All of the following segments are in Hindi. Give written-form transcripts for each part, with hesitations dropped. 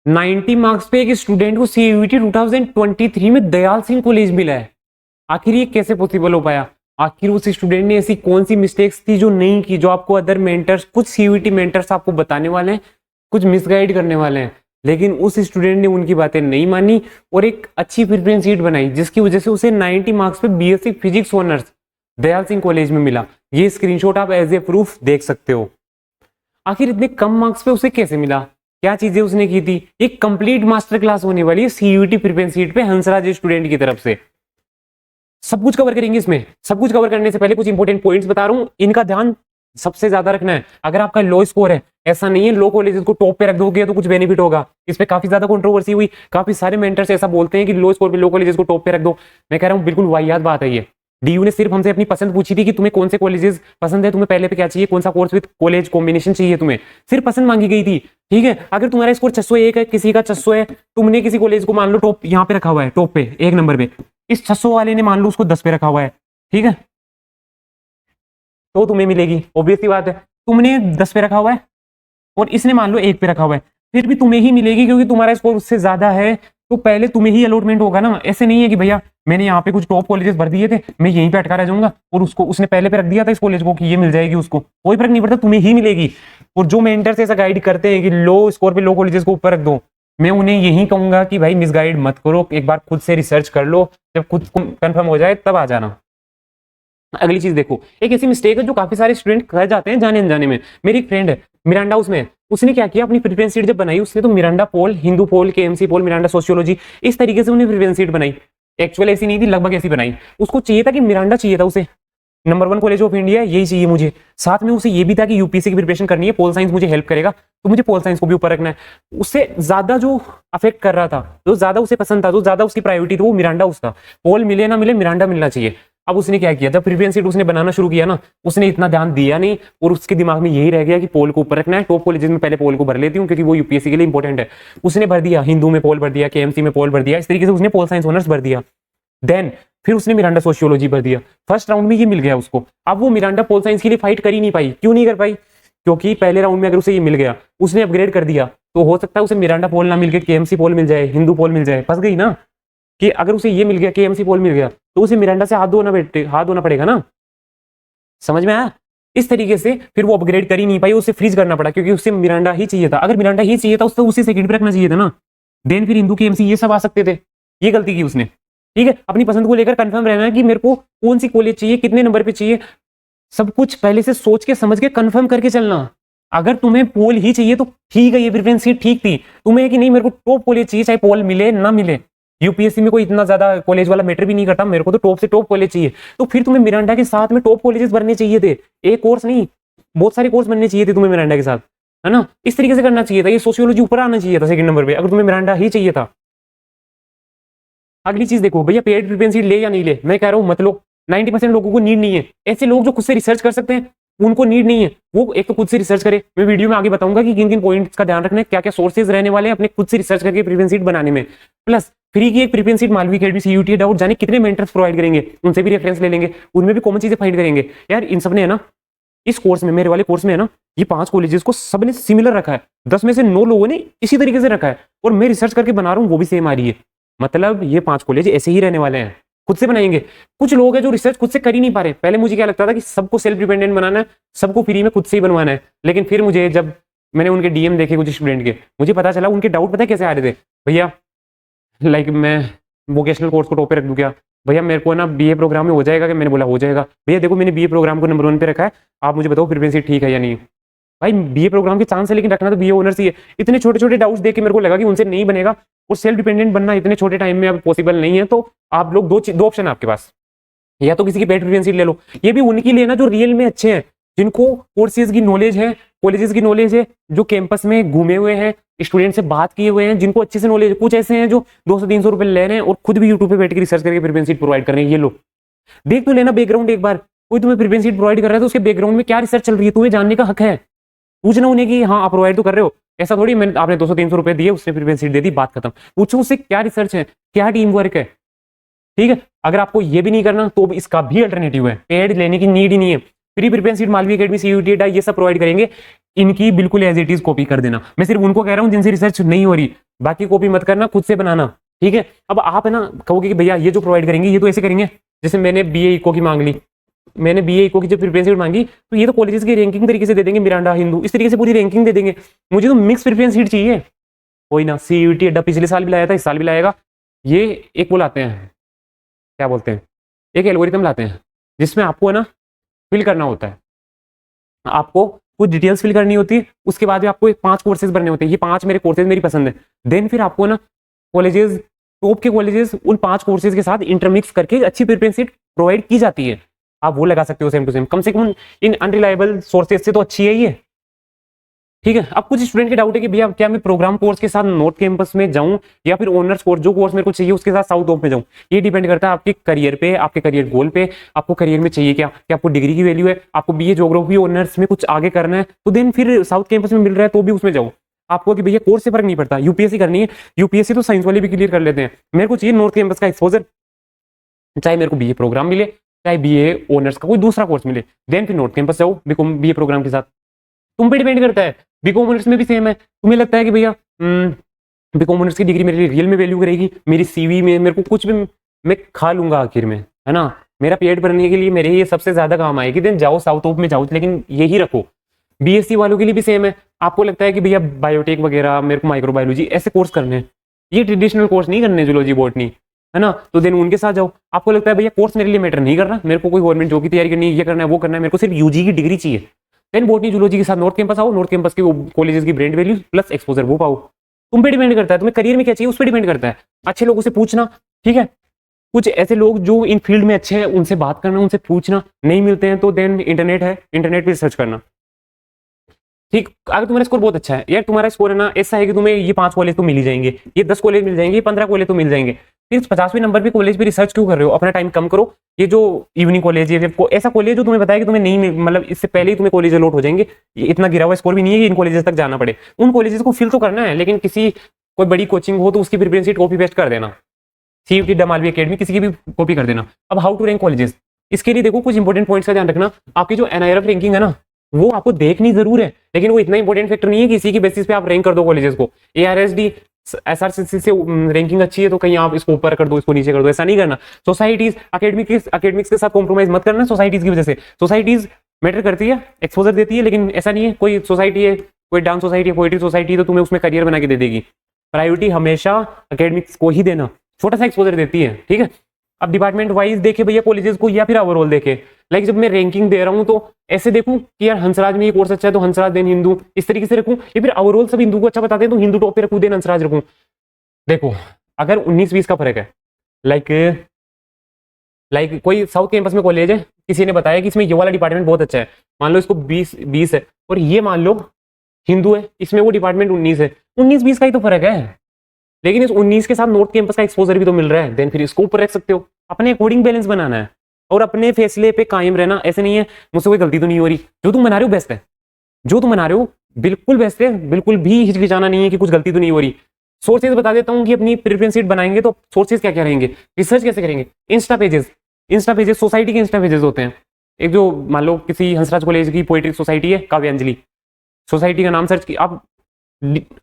90 मार्क्स पे एक स्टूडेंट को सीयूईटी 2023 में दयाल सिंह कॉलेज मिला है। आखिर ये कैसे पॉसिबल हो पाया? आखिर उस स्टूडेंट ने ऐसी कौन सी मिस्टेक्स थी जो नहीं की, जो आपको अदर मेंटर्स, कुछ सीयूईटी मेंटर्स आपको बताने वाले हैं, कुछ मिसगाइड करने वाले हैं, लेकिन उस स्टूडेंट ने उनकी बातें नहीं मानी और एक अच्छी प्रेफरेंस सीट बनाई, जिसकी वजह से उसे 90 मार्क्स पे BSc physics honours Dayal Singh college में मिला। ये स्क्रीनशॉट आप एज ए प्रूफ देख सकते हो। आखिर इतने कम मार्क्स पे उसे कैसे मिला? क्या चीजें उसने की थी? एक कंप्लीट मास्टर क्लास होने वाली है सीयूईटी प्रिपरेशन सीट पे हंसराज स्टूडेंट की तरफ से। सब कुछ कवर करेंगे इसमें। सब कुछ कवर करने से पहले कुछ इंपॉर्टेंट पॉइंट्स बता रहा हूं, इनका ध्यान सबसे ज्यादा रखना है। अगर आपका लो स्कोर है, ऐसा नहीं है लो कॉलेजेस को टॉप पे रख दोगे तो कुछ बेनिफिट होगा। इस पे काफी ज्यादा कंट्रोवर्सी हुई, काफी सारे मेंटर्स ऐसा बोलते हैं कि लो स्कोर पे लो कॉलेजेस को टॉप पे रख दो। मैं कह रहा हूं बिल्कुल वाहियात बात है ये। डीयू ने सिर्फ हमसे अपनी पसंद पूछी थी कि तुम्हें कौन से कॉलेजेस पसंद है, तुम्हें पहले पे क्या चाहिए, कौन सा कोर्स विद कॉलेज कॉम्बिनेशन चाहिए, तुम्हें सिर्फ पसंद मांगी गई थी। ठीक है, अगर तुम्हारा स्कोर 601 है, किसी का 600 है, तुमने किसी कॉलेज को मान लो टॉप यहाँ पे रखा हुआ है, टॉप पे 1 नंबर पे, इस 600 वाले ने मान लो उसको 10 पे रखा हुआ है, ठीक है, तो तुम्हें मिलेगी। ऑब्वियस सी बात है, तुमने 10 पे रखा हुआ है और इसने मान लो 1 पे रखा हुआ है, फिर भी तुम्हें ही मिलेगी क्योंकि तुम्हारा स्कोर उससे ज्यादा है, तो पहले तुम्हें ही अलॉटमेंट होगा ना। ऐसे नहीं है कि भैया मैंने यहाँ पे कुछ टॉप कॉलेजेस भर दिए थे, मैं यहीं पे अटका रह जाऊंगा और उसको उसने पहले पे रख दिया था इस कॉलेज को कि ये मिल जाएगी, उसको कोई फर्क नहीं पड़ता, तुम्हें ही मिलेगी। और जो मेंटर्स ऐसा गाइड करते हैं कि लो स्कोर पे लो कॉलेजेस को ऊपर रख दो, मैं उन्हें यही कहूंगा कि भाई मिसगाइड मत करो, एक बार खुद से रिसर्च कर लो, जब खुद कंफर्म हो जाए तब आ जाना। अगली चीज देखो, एक ऐसी मिस्टेक है जो काफी सारे स्टूडेंट कर जाते हैं जाने अनजाने में। मेरी एक फ्रेंड है मिरांडा, उसमें उसने क्या किया, अपनी प्रेफरेंस सीट जब बनाई उसने तो मिरांडा पोल, हिंदू पोल, केएमसी पोल, मिरांडा सोशियोलॉजी, इस तरीके से उन्हें प्रेफरेंस सीट बनाई। एक्चुअल ऐसी नहीं थी, लगभग ऐसी बनाई। उसको चाहिए था कि मिरांडा चाहिए था उसे, नंबर 1 कॉलेज ऑफ इंडिया यही चाहिए मुझे, साथ में उसे ये भी था कि यूपीएससी की प्रिपरेशन करनी है, पोल साइंस मुझे हेल्प करेगा, तो मुझे पोल साइंस को भी ऊपर रखना है। उससे ज्यादा जो अफेक्ट कर रहा था, जो ज्यादा उसे पसंद था, जो ज्यादा उसकी प्रायोरिटी थी, वो मिरांडा उसका। पोल मिले ना मिले, मिरांडा मिलना चाहिए। अब उसने क्या किया, जब प्रीवियस सीट उसने बनाना शुरू किया ना, उसने इतना ध्यान दिया नहीं और उसके दिमाग में यही रह गया कि पोल को ऊपर रखना है। टॉप कॉलेजेस में पहले पोल को भर लेती हूँ क्योंकि वो यूपीएससी के लिए इंपॉर्टेंट है। उसने भर दिया, हिंदू में पोल भर दिया, केएमसी में पोल भर दिया, इस तरीके से उसने पोल साइंस ऑनर्स भर दिया। देन फिर उसने मिरांडा सोशियोलॉजी भर दिया, फर्स्ट राउंड में ये मिल गया उसको। अब वो मिरांडा पोल साइंस के लिए फाइट कर ही नहीं पाई। क्यों नहीं कर पाई? क्योंकि पहले राउंड में अगर उसे ये मिल गया, उसने अपग्रेड कर दिया, तो हो सकता है उसे मिरांडा पोल ना मिल के केएमसी पोल मिल जाए, हिंदू पोल मिल जाए। फंस गई ना, कि अगर उसे ये मिल गया, केएमसी पोल मिल गया, तो उसे मिरांडा से हाथ धोना पड़ेगा ना। समझ में आया? इस तरीके से फिर वो अपग्रेड कर ही नहीं पाई, उसे फ्रीज करना पड़ा क्योंकि उसे मिरांडा ही चाहिए था। अगर मिरांडा ही चाहिए था उससे उसी सेकंड पे रखना चाहिए था ना, देन फिर हिंदू केएमसी ये सब आ सकते थे। ये गलती की उसने। ठीक है, अपनी पसंद को लेकर कंफर्म रहना है कि मेरे को कौन सी कॉलेज चाहिए, कितने नंबर पे चाहिए, सब कुछ पहले से सोच के समझ के कंफर्म करके चलना। अगर तुम्हें पोल ही चाहिए तो ठीक है, ये प्रेफरेंस सीट ठीक थी। तुम्हें कि नहीं मेरे को टॉप कॉलेज चाहिए, चाहे पोल मिले ना मिले, यूपीएससी में कोई इतना ज्यादा कॉलेज वाला मैटर भी नहीं करता, मेरे को तो टॉप से टॉप कॉलेज चाहिए, तो फिर तुम्हें मिरांडा के साथ में टॉप कॉलेजेस भरने चाहिए थे। एक कोर्स नहीं, बहुत सारे कोर्स बनने चाहिए थे तुम्हें मिरांडा के साथ, है ना। इस तरीके से करना चाहिए था, ये सोशियोलॉजी ऊपर आना चाहिए था सेकंड नंबर पे, अगर तुम्हें मिरांडा ही चाहिए था। अगली चीज देखो भैया, पेड प्रिपरेशन सीट ले या नहीं ले, मैं कह रहा हूं मत लो। 90% लोगों को नीड नहीं है। ऐसे लोग जो खुद से रिसर्च कर सकते हैं उनको नीड नहीं है, वो एक तो खुद से रिसर्च करे। मैं वीडियो में आगे बताऊंगा कि किन किन पॉइंट्स का ध्यान रखना है, क्या क्या सोर्सेज रहने वाले हैं अपने खुद से रिसर्च करके प्रिपरेशन सीट बनाने में। प्लस फ्री की एक preparation seat Malvi academy CUET doubt जाने कितने मेंटर्स प्रोवाइड करेंगे, उनसे भी रेफरेंस ले लेंगे, उनमें भी कॉमन चीजें फाइंड करेंगे। यार इन सब ने है ना, इस कोर्स में, मेरे वाले कोर्स में है ना, ये 5 कॉलेजेस को सबने सिमिलर रखा है, 10 में से 9 लोगों ने इसी तरीके से रखा है, और मैं रिसर्च करके बना रहा हूँ वो भी सेम आ रही है। मतलब ये 5 कॉलेज ऐसे ही रहने वाले हैं, खुद से बनाएंगे। कुछ लोग हैं जो रिसर्च खुद से कर ही नहीं पा रहे। पहले मुझे क्या लगता था कि सबको सेल्फ डिपेंडेंट बनाना है, सबको फ्री में खुद से ही बनवाना है, लेकिन फिर मुझे जब मैंने उनके डीएम देखे कुछ स्टूडेंट के, मुझे पता चला उनके डाउट पता है कैसे आ रहे थे। भैया लाइक मैं वोकेशनल कोर्स को टॉप पे रख दूं क्या, भैया मेरे को ना बीए प्रोग्राम में हो जाएगा क्या, मैंने बोला हो जाएगा। भैया देखो मैंने बीए प्रोग्राम को नंबर 1 पे रखा है, आप मुझे बताओ प्रिपरेशन ठीक है या नहीं। भाई बीए प्रोग्राम के चांस है, लेकिन रखना तो बीए ऑनर्स ही है। इतने छोटे छोटे डाउट्स देख के मेरे को लगा कि उनसे नहीं बनेगा, और सेल्फ डिपेंडेंट बनना इतने छोटे टाइम में अब पॉसिबल नहीं है। तो आप लोग दो ऑप्शन है आपके पास, या तो किसी की पेड प्रिपरेशन सीट ले लो, ये भी उनकी लेना जो रियल में अच्छे हैं, जिनको कोर्सेज की नॉलेज है, कॉलेजेस की नॉलेज है, जो कैंपस में घूमे हुए हैं, स्टूडेंट से बात किए हुए हैं, जिनको अच्छे से नॉलेज है। कुछ ऐसे हैं जो 200-300 रुपए ले रहे हैं और खुद भी यूट्यूब पे बैठ के रिसर्च करके प्रिपरेशन सीट प्रोवाइड कर रहे हैं। ये लोग देख तो लेना बैकग्राउंड एक बार, कोई तुम्हें प्रिपरेशन सीट प्रोवाइड कर रहा है तो उसके बैकग्राउंड में क्या रिसर्च चल रही है तुम्हें जानने का हक है। पूछना उन्हें कि हाँ आप प्रोवाइड तो कर रहे हो, ऐसा थोड़ी मैंने आपने 200-300 रुपए दिए उसने प्रिपरेशन सीट दे दी, बात खत्म। पूछो उससे क्या रिसर्च है, क्या टीम वर्क है। ठीक है, अगर आपको ये भी नहीं करना तो इसका भी अल्टरनेटिव है, पेड लेने की नीड ही नहीं है। Free preparation seat Malvi academy CUET ये सब प्रोवाइड करेंगे, इनकी बिल्कुल एज इट इज कॉपी कर देना। मैं सिर्फ उनको कह रहा हूँ जिनसे रिसर्च नहीं हो रही, बाकी कॉपी मत करना, खुद से बनाना, ठीक है। अब आप है ना कहोगे कि भैया ये जो प्रोवाइड करेंगे ये तो ऐसे करेंगे, जैसे मैंने बीए इको की मांग ली, मैंने बीए इको की जब प्रेफरेंस शीट मांगी तो ये तो कॉलेजेस की रैंकिंग तरीके से दे देंगे, मिरांडा, हिंदू, इस तरीके से पूरी रैंकिंग दे देंगे। मुझे तो मिक्स प्रेफरेंस शीट चाहिए। कोई ना, सीयूईटी अड्डा पिछले साल भी लाया था, इस साल भी लाएगा। ये एक वो लाते हैं, क्या बोलते हैं, एक एल्गोरिथम लाते हैं जिसमें आपको है ना फिल करना होता है, आपको कुछ डिटेल्स फिल करनी होती है, उसके बाद भी आपको 5 कोर्सेज भरने होते हैं। ये 5 मेरे कोर्सेज मेरी पसंद है। देन फिर आपको ना कॉलेजेस, टॉप के कॉलेजेस उन 5 कोर्सेज के साथ इंटरमिक्स करके अच्छी प्रिपरेशन शीट प्रोवाइड की जाती है। आप वो लगा सकते हो सेम टू सेम, कम से कम इन अनरिलायबल सोर्सेज से तो अच्छी है ये, ठीक है। अब कुछ स्टूडेंट के डाउट है कि भैया क्या मैं प्रोग्राम कोर्स के साथ नॉर्थ कैंपस में जाऊं या फिर ऑनर्स कोर्स, जो कोर्स मेरे को चाहिए उसके साथ साउथ ऑफ में जाऊं। ये डिपेंड करता है आपके करियर पे, आपके करियर गोल पे, आपको करियर में चाहिए क्या, कि आपको डिग्री की वैल्यू है, आपको बीए ज्योग्राफी ऑनर्स में कुछ आगे करना है, तो देन फिर साउथ कैंपस में मिल रहा है तो भी उसमें जाओ। आपको कि भैया कोर्स से फर्क नहीं पड़ता, यूपीएससी करनी है, यूपीएससी तो साइंस वाले भी क्लियर कर लेते हैं, मेरे को चाहिए नॉर्थ कैंपस का एक्सपोजर, चाहे मेरे को बीए प्रोग्राम मिले, चाहे बीए ऑनर्स का कोई दूसरा कोर्स मिले, देन फिर नॉर्थ कैंपस जाओ बीकॉम बीए प्रोग्राम के साथ। तुम पे डिपेंड करता है। बीकॉम ऑनर्स में भी सेम है, तुम्हें लगता है कि भैया बीकॉम ऑनर्स की डिग्री मेरे लिए रियल में वैल्यू करेगी, मेरी सीवी में मेरे को कुछ भी मैं खा लूंगा आखिर में, है ना, मेरा पेट भरने के लिए मेरे ये सबसे ज्यादा काम आएगी, देन जाओ साउथ ऑफ में जाओ, लेकिन यही रखो। बीएससी वालों के लिए भी सेम है, आपको लगता है कि भैया बायोटेक वगैरह, मेरे को माइक्रोबायोलॉजी ऐसे कोर्स करने हैं, ये ट्रेडिशनल कोर्स नहीं करने, जूलॉजी बॉटनी, है ना, तो देन उनके साथ जाओ। आपको लगता है भैया कोर्स मेरे लिए मैटर नहीं कर रहा, मेरे को कोई गवर्नमेंट जॉब की तैयारी करनी है, ये करना है वो करना है, मेरे को सिर्फ यूजी की डिग्री चाहिए, देन बॉटनी जूलॉजी के साथ नॉर्थ कैंपस आओ, नॉर्थ कैंपस के कॉलेजेस की ब्रांड वैल्यू प्लस एक्सपोजर वो पाओ। तुम पे डिपेंड करता है, तुम्हें करियर में क्या चाहिए उस पर डिपेंड करता है। अच्छे लोगों से पूछना, ठीक है, कुछ ऐसे लोग जो इन फील्ड में अच्छे हैं उनसे बात करना, उनसे पूछना, नहीं मिलते हैं तो देन इंटरनेट है, इंटरनेट पे सर्च करना, ठीक। अगर तुम्हारा स्कोर बहुत अच्छा है यार, तुम्हारा स्कोर है ना ऐसा है कि तुम्हें ये 5 कॉलेज तो मिल ही जाएंगे, ये 10 कॉलेज मिल जाएंगे, ये 15 कॉलेज तो मिल जाएंगे, फिर 50वें नंबर पे कॉलेज पे रिसर्च क्यों कर रहे हो, अपना टाइम कम करो। ये जो इवनिंग कॉलेज है, ऐसा कॉलेज जो तुम्हें बताया कि तुम्हें नहीं, मतलब इससे पहले ही तुम्हें कॉलेज अलॉट हो जाएंगे, ये इतना गिरा हुआ स्कोर भी नहीं है कि इन कॉलेजेस तक जाना पड़े, उन कॉलेजेस को फिल तो करना है, लेकिन किसी कोई बड़ी कोचिंग हो तो उसकी प्रिपरेशन शीट कॉपी पेस्ट कर देना, सीयूटी द मालवी एकेडमी किसी की भी कॉपी कर देना। अब हाउ टू रैंक कॉलेजेस, इसके लिए देखो कुछ इंपॉर्टेंट पॉइंट्स का ध्यान रखना। आपकी जो एनआईआरएफ रैंकिंग है ना वो आपको देखनी जरूर है, लेकिन वो इतना इंपॉर्टेंट फैक्टर नहीं है कि इसी की बेसिस पे आप रैंक कर दो कॉलेजेस को। एआरएसडी एसआरसीसी से रैंकिंग अच्छी है तो कहीं आप इसको ऊपर कर दो, इसको नीचे कर दो, ऐसा नहीं करना। सोसाइटीज एकेडमिक्स के साथ कॉम्प्रोमाइज मत करना सोसाइटीज की वजह से। सोसाइटीज मैटर करती है, एक्सपोजर देती है, लेकिन ऐसा नहीं है कोई सोसाइटी है, कोई डांस सोसाइटी है, पोएट्री सोसाइटी है तो तुम्हें उसमें करियर बना के दे देगी। प्रायोरिटी हमेशा एकेडमिक्स को ही देना, छोटा सा एक्सपोजर देती है, ठीक है। अब डिपार्टमेंट वाइज देखे भैया कॉलेजेस को, या फिर ओवरऑल देखे, लाइक जब मैं रैंकिंग दे रहा हूँ तो ऐसे देखूं कि यार हंसराज में ये कोर्स अच्छा है तो हंसराज देन हिंदू, इस तरीके से रखूं, या फिर ओवरऑल सब हिंदू को अच्छा बताते हैं तो हिंदू टॉप पे रखूं देन हंसराज रखूं। देखो अगर 19-20 का फर्क है, लाइक कोई साउथ कैंपस में कॉलेज है, किसी ने बताया कि इसमें ये वाला डिपार्टमेंट बहुत अच्छा है, मान लो इसको 20 है, और ये मान लो हिंदू है, इसमें वो डिपार्टमेंट 19 है, 19-20 का ही तो फर्क है, लेकिन इस 19 के साथ नॉर्थ कैंपस का एक्सपोजर भी तो मिल रहा है, देन फिर इसको ऊपर रख सकते हो। अपने अकॉर्डिंग बैलेंस बनाना है और अपने फैसले पे कायम रहना। ऐसे नहीं है मुझसे कोई गलती तो नहीं हो रही, जो तुम बना रहे हो बेस्ट है, जो तुम बना रहे हो बिल्कुल बेस्ट है, बिल्कुल भी हिचकिचाना नहीं है कि कुछ गलती तो नहीं हो रही। सोर्सेज बता देता हूँ कि अपनी प्रेफरेंस शीट बनाएंगे तो सोर्सेज क्या क्या रहेंगे, रिसर्च कैसे करेंगे। इंस्टा पेजेस सोसाइटी के इंस्टा पेजेस होते हैं। एक जो मान लो किसी हंसराज कॉलेज की पोएट्री सोसाइटी है, काव्यांजलि सोसाइटी का नाम सर्च किया, आप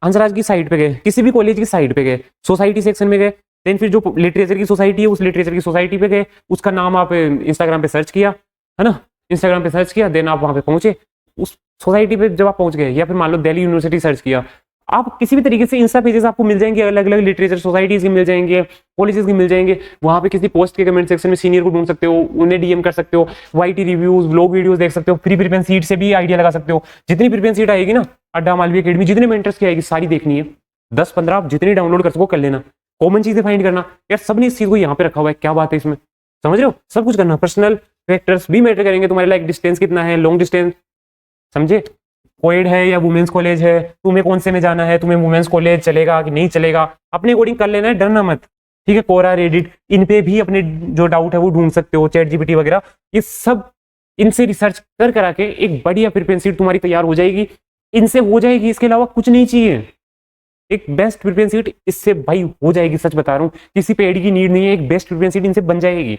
हंसराज की साइट पे गए, किसी भी कॉलेज की साइट पे गए, सोसाइटी सेक्शन में गए, देन फिर जो लिटरेचर की सोसाइटी है उस लिटरेचर की सोसाइटी पे गए, उसका नाम आप इंस्टाग्राम पे सर्च किया, है ना, इंस्टाग्राम पे सर्च किया, देन आप वहां पे पहुंचे, उस सोसाइटी पे जब आप पहुंच गए, या फिर मान लो दिल्ली यूनिवर्सिटी सर्च किया, आप किसी भी तरीके से इंस्टा पेजेस आपको मिल जाएंगे, अलग अलग लिटरेचर सोसाइटीज की मिल जाएंगे, कॉलेजेस की मिल जाएंगे। वहां पे किसी पोस्ट के कमेंट सेक्शन में सीनियर को ढूंढ सकते हो, उन्हें डीएम कर सकते हो, वाईटी रिव्यूज व्लॉग वीडियोस देख सकते हो, फ्री प्रिपरेशन सीट से भी आइडिया लगा सकते हो। जितनी प्रिपरेशन सीट आएगी ना अड्डा मालवी एकेडमी, जितने मेंटर्स की आएगी सारी देखनी है, 10-15 आप जितनी डाउनलोड कर सको कर लेना। कॉमन चीजें फाइंड करना, यार सबने इस चीज को यहाँ पे रखा हुआ है, क्या बात है इसमें, समझ रहे हो, सब कुछ करना। पर्सनल फैक्टर्स भी मैटर करेंगे तुम्हारे, लाइक डिस्टेंस कितना है, लॉन्ग डिस्टेंस, समझे, कोएड है या वुमेन्स कॉलेज है, तुम्हें कौन से में जाना है, तुम्हें वुमेन्स कॉलेज चलेगा कि नहीं चलेगा, अपने अकॉर्डिंग कर लेना है, डरना मत, ठीक है। कोरा, रेडिट, इन पे भी अपने जो डाउट है वो ढूंढ सकते हो, चैट जीपीटी वगैरह, ये सब इनसे रिसर्च कर करा के एक बढ़िया प्रिपरेशन शीट तुम्हारी तैयार हो जाएगी, इनसे हो जाएगी, इसके अलावा कुछ नहीं चाहिए। एक बेस्ट प्रिपरेशन शीट इससे भाई हो जाएगी, सच बता रहा हूँ, किसी पे एडी की नीड नहीं है, एक बेस्ट प्रिपरेशन शीट इनसे बन जाएगी।